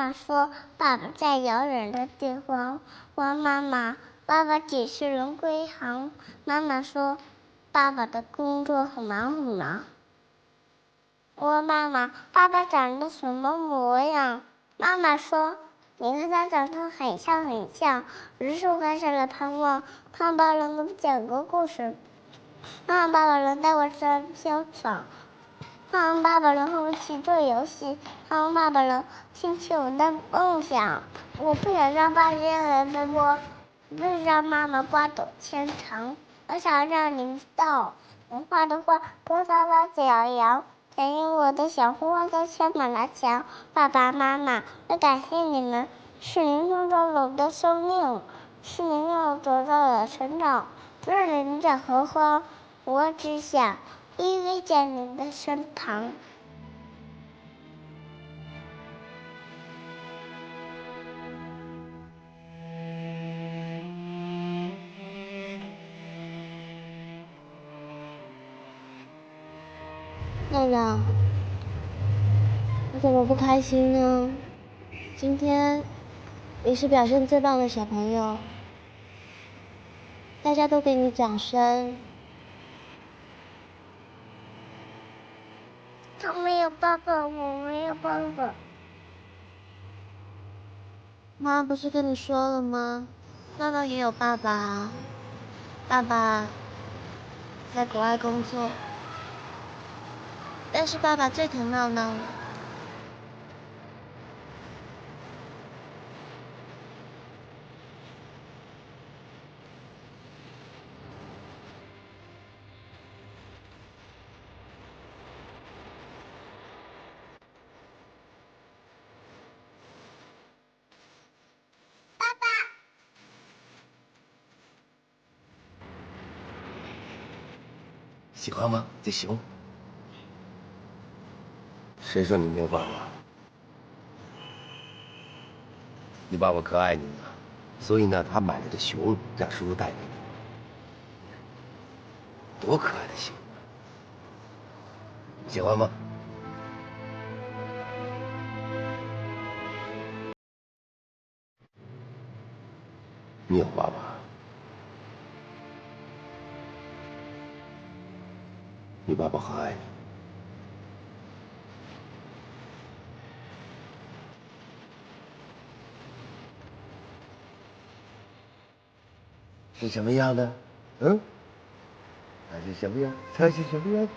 妈说爸爸在遥远的地方。问妈妈，爸爸几时能归航？妈妈说，爸爸的工作很忙很忙。问妈妈，爸爸长得什么模样？妈妈说，你和他长得很像很像。于是开始了盼望，盼爸爸能给我讲个故事，盼望爸爸能带我上操场，盼望爸爸能和我一起做游戏，盼望爸爸能听取我的梦想。我不想让爸爸这样来奔波，不想让妈妈刮抖牵肠。我想让您知道，能画的画多高高脚摇，响应我的小呼唤都填满了墙。爸爸妈妈，我感谢你们，是您创造了我的生命，是您让我得到了成长。若您在何方，我只想依偎在您的身旁。亮亮，你怎么不开心呢？今天你是表现最棒的小朋友，大家都给你掌声。他没有爸爸，我没有爸爸。妈不是跟你说了吗？闹闹也有爸爸啊，爸爸在国外工作，但是爸爸最疼闹闹了。喜欢吗？这熊？谁说你没有爸爸？你爸爸可爱你了，所以呢，他买了个熊让叔叔带给你。多可爱的熊！喜欢吗？你有爸爸，你爸爸很爱你。是什么样的？嗯？还是什么样？猜是什么样？